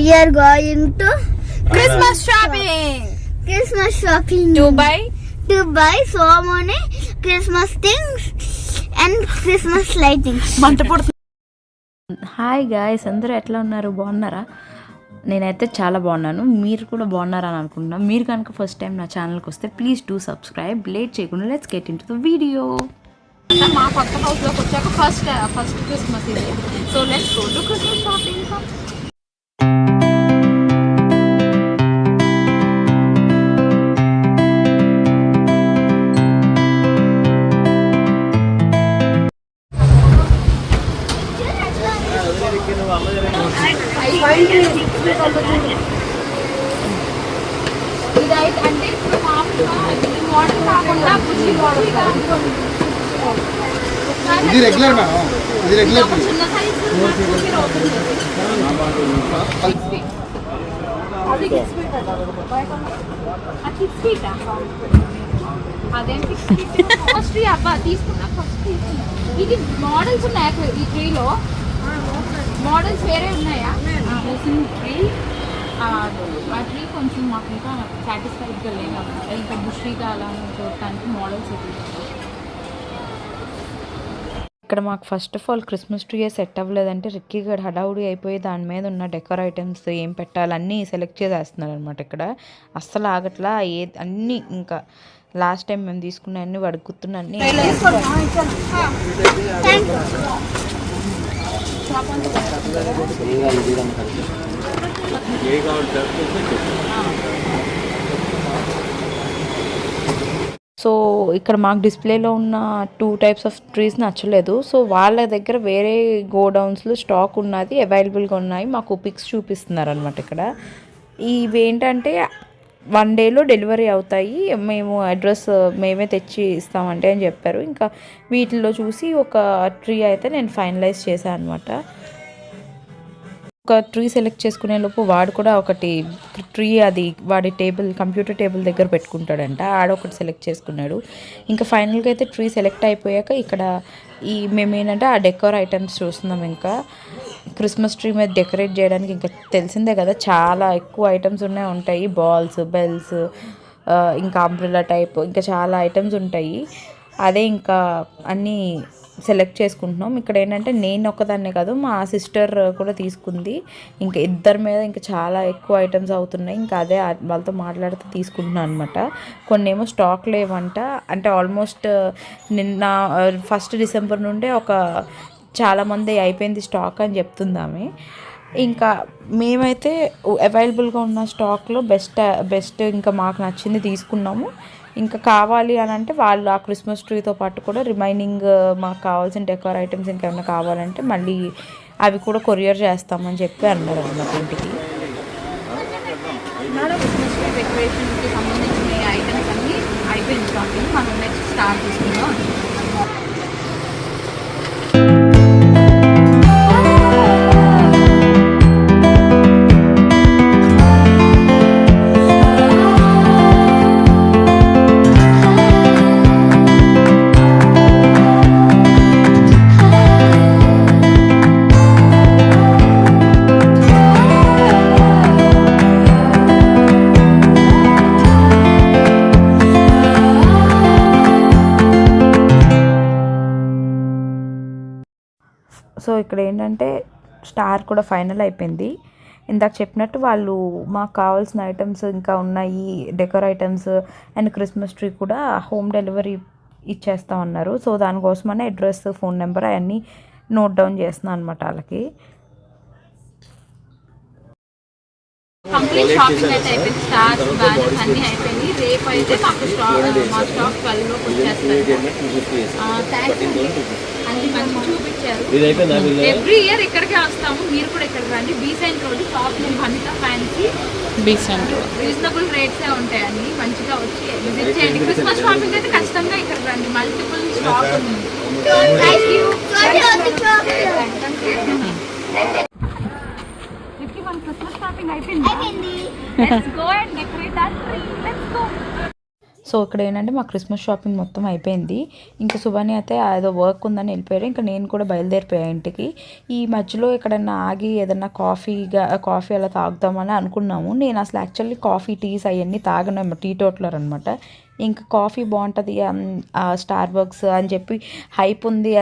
We are going to Christmas shopping. To buy so many Christmas things and Christmas lightings. Hi guys, అందరూ ఎట్లా ఉన్నారు? బాగున్నారా? నేనైతే చాలా బాగున్నాను. మీరు కూడా బాగున్నారా అని అనుకుంటున్నాను. మీరు కనుక ఫస్ట్ టైం నా ఛానల్కి వస్తే ప్లీజ్ డూ సబ్స్క్రైబ్. లేట్ చేయకుండా let's get in to the video. మా కొత్త హౌస్లోకి వచ్చాక ఫస్ట్ క్రిస్మస్ ఇది. So let's go to Christmas shopping. ఇదైతే అంటే ఇప్పుడు మామూలుగా మోడల్ కాకుండా బుజ్జి మోడల్ ఇది రెగ్యులర్ మేడం, ఇది రెగ్యులర్ చిన్న సైజు అది కిడ్స్ ఫీట్ అదేం ఫస్ట్ అబ్బా తీసుకున్నా. ఫస్ట్ ఇది మోడల్స్ ఉన్నాయి ఈ ట్రీలో. మోడల్స్ వేరే ఉన్నాయా? ట్రీ ఆ ట్రీ కొంచెం మాకు ఇంకా సాటిస్ఫైడ్గా లేదు. ఇంకా బుష్గా అలా చూడటానికి మోడల్స్ ఇక్కడ మాకు first of all Christmas tree set అవ్వలేదంటే రిక్కీ గడ్ హడావుడి అయిపోయి దాని మీద ఉన్న డెకర్ ఐటమ్స్ ఏం పెట్టాలి అన్నీ సెలెక్ట్ చేసేస్తున్నారు అనమాట. ఇక్కడ అస్సలు ఆగట్లా. అన్నీ ఇంకా లాస్ట్ టైం మేము తీసుకున్న అన్ని వాడు గుర్తున్న అన్ని. సో ఇక్కడ మాకు డిస్ప్లేలో ఉన్న 2 types ఆఫ్ ట్రీస్ నచ్చలేదు. సో వాళ్ళ దగ్గర వేరే గోడౌన్స్లో స్టాక్ ఉన్నది, అవైలబుల్గా ఉన్నాయి. మాకు పిక్స్ చూపిస్తున్నారు అనమాట. ఇక్కడ ఇవి ఏంటంటే 1 dayలో డెలివరీ అవుతాయి, మేము అడ్రస్ మేమే తెచ్చి ఇస్తామంటే అని చెప్పారు. ఇంకా వీటిల్లో చూసి ఒక ట్రీ అయితే నేను ఫైనలైజ్ చేశాను అనమాట. ఒక ట్రీ సెలెక్ట్ చేసుకునే లోపు వాడు కూడా ఒకటి ట్రీ అది వాడి కంప్యూటర్ టేబుల్ దగ్గర పెట్టుకుంటాడంట. ఆడొకటి సెలెక్ట్ చేసుకున్నాడు. ఇంకా ఫైనల్గా అయితే ట్రీ సెలెక్ట్ అయిపోయాక ఇక్కడ మేమేంటంటే ఆ డెకోర్ ఐటమ్స్ చూస్తున్నాం. ఇంకా క్రిస్మస్ ట్రీ మీద డెకరేట్ చేయడానికి ఇంకా తెలిసిందే కదా, చాలా ఎక్కువ ఐటమ్స్ ఉంటాయి. బాల్స్, బెల్స్, ఇంకా అంబ్రెల్లా టైప్, ఇంకా చాలా ఐటమ్స్ ఉంటాయి. అదే ఇంకా అన్నీ సెలెక్ట్ చేసుకుంటున్నాం. ఇక్కడ ఏంటంటే నేను ఒక్కదాన్నే కాదు, మా సిస్టర్ కూడా తీసుకుంది. ఇంకా ఇద్దరి మీద ఇంకా చాలా ఎక్కువ ఐటమ్స్ అవుతున్నాయి. ఇంకా అదే వాళ్ళతో మాట్లాడుతూ తీసుకుంటున్నాను అనమాట. కొన్ని ఏమో స్టాక్ లేవంట. అంటే ఆల్మోస్ట్ నిన్న 1st December నుండే చాలామంది అయిపోయింది స్టాక్ అని చెప్తుందామె. ఇంకా మేమైతే అవైలబుల్గా ఉన్న స్టాక్లో బెస్ట్ ఇంకా మాకు నచ్చింది తీసుకున్నాము. ఇంకా కావాలి అని అంటే వాళ్ళు ఆ క్రిస్మస్ ట్రీతో పాటు కూడా రిమైనింగ్ మాకు కావాల్సిన డెకోర్ ఐటమ్స్ ఇంకేమైనా కావాలంటే మళ్ళీ అవి కూడా కొరియర్ చేస్తామని చెప్పి అన్నారు అన్నమాట ఇంటికి. డెకరేషన్కి సంబంధించిన ఐటమ్స్ అన్నీ అయిపోయింది షాపింగ్. మనం నెక్స్ట్ స్టార్ట్ చేసుకుందాం. సో ఇక్కడ ఏంటంటే స్టార్ కూడా ఫైనల్ అయిపోయింది. ఇందాక చెప్పినట్టు వాళ్ళు మాకు కావాల్సిన ఐటమ్స్ ఇంకా ఉన్నాయి, decor items and Christmas tree కూడా హోమ్ డెలివరీ ఇచ్చేస్తామన్నారు. సో దానికోసమనే అడ్రస్, ఫోన్ నెంబర్ అవన్నీ నోట్ డౌన్ చేస్తున్నాను అనమాట వాళ్ళకి. కంప్లీట్ షాపింగ్ అయితే అయిపోయింది. స్టార్స్, బ్యానర్స్ అన్నీ అయిపోయింది. రేపు అయితే మాకు మా స్టాక్ 12లోకి వచ్చేస్తారు. థ్యాంక్స్ అన్ని మంచి చూపించారు. ఎవ్రీ ఇయర్ ఇక్కడికే వస్తాము, మీరు కూడా ఇక్కడికి రండి. బీసెంట్ రోడ్ షాప్ నేను Vanitha fancy. Besant road reasonable రేట్సే ఉంటాయి. అన్ని మంచిగా వచ్చి విజిట్ చేయండి. క్రిస్మస్ షాపింగ్ అయితే ఖచ్చితంగా ఇక్కడికి రండి. మల్టిపుల్ స్టాక్ ఉంది. Thank you. క్రిస్మస్ షాపింగ్ అయిపోయింది. Let's go and decorate that tree. Let's go. So ఇక్కడ ఏంటంటే మా క్రిస్మస్ షాపింగ్ మొత్తం అయిపోయింది. ఇంకా సుబాని అయితే ఏదో వర్క్ ఉందని వెళ్ళిపోయారు. ఇంకా నేను కూడా బయలుదేరిపోయా ఇంటికి. ఈ మధ్యలో ఎక్కడన్నా ఆగి ఏదన్నా కాఫీ అలా తాగుతామని అనుకున్నాము. నేను అసలు యాక్చువల్లీ కాఫీ టీస్ అవన్నీ తాగను, టీ టోట్లర్ అనమాట. ఇంకా కాఫీ బాగుంటుంది స్టార్ బక్స్ అని చెప్పి హైప్ ఉంది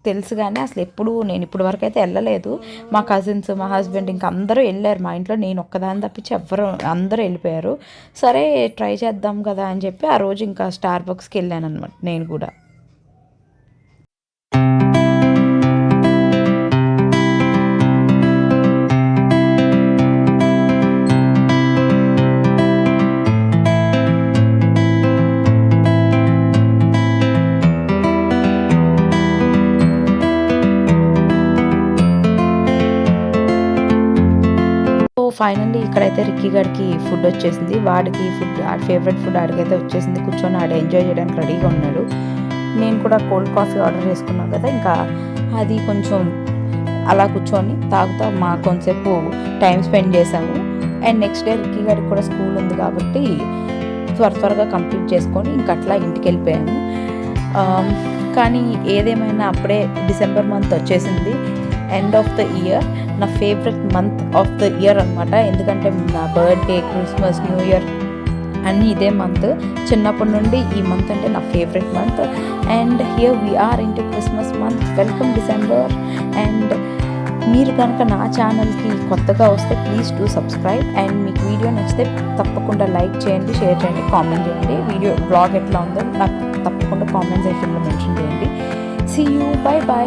తెలుసు, కానీ అసలు నేను ఇప్పుడు వరకు అయితే వెళ్ళలేదు. మా కజిన్స్, మా హస్బెండ్ ఇంకా అందరూ వెళ్ళారు. మా ఇంట్లో నేను ఒక్కదాన్ని తప్పించి అందరూ వెళ్ళిపోయారు. సరే ట్రై చేద్దాం కదా అని చెప్పి ఆ రోజు ఇంకా స్టార్ బక్స్కి వెళ్ళాను అనమాట నేను కూడా. ఫైనల్లీ ఇక్కడైతే రిక్కీ గారికి ఫుడ్ వచ్చేసింది. వాడికి ఫేవరెట్ ఫుడ్ ఆడికైతే వచ్చేసింది. కూర్చొని ఆడ ఎంజాయ్ చేయడానికి రెడీగా ఉన్నాడు. నేను కూడా కోల్డ్ కాఫీ ఆర్డర్ చేసుకున్నాను కదా, ఇంకా అది కొంచెం అలా కూర్చొని తాగుతా కొంతసేపు టైం స్పెండ్ చేసాము. అండ్ నెక్స్ట్ డే రిక్కీ గారికి కూడా స్కూల్ ఉంది కాబట్టి త్వరగా కంప్లీట్ చేసుకొని ఇంక అట్లా ఇంటికి వెళ్ళిపోయాము. కానీ ఏదేమైనా అప్పుడే డిసెంబర్ మంత్ వచ్చేసింది. ఎండ్ ఆఫ్ ద ఇయర్, నా favourite month of the year అనమాట. ఎందుకంటే నా బర్త్డే, క్రిస్మస్, న్యూ ఇయర్ అన్నీ ఇదే మంత్. చిన్నప్పటి నుండి ఈ మంత్ అంటే నా favourite month. And here we are into Christmas month. Welcome December. And మీరు కనుక నా ఛానల్కి కొత్తగా వస్తే ప్లీజ్ డూ సబ్స్క్రైబ్. అండ్ మీకు వీడియో నచ్చితే తప్పకుండా లైక్ చేయండి, షేర్ చేయండి, కామెంట్ చేయండి. బ్లాగ్ ఎట్లా ఉందో నాకు తప్పకుండా కామెంట్ సెక్షన్లో మెన్షన్ చేయండి. See you, bye bye.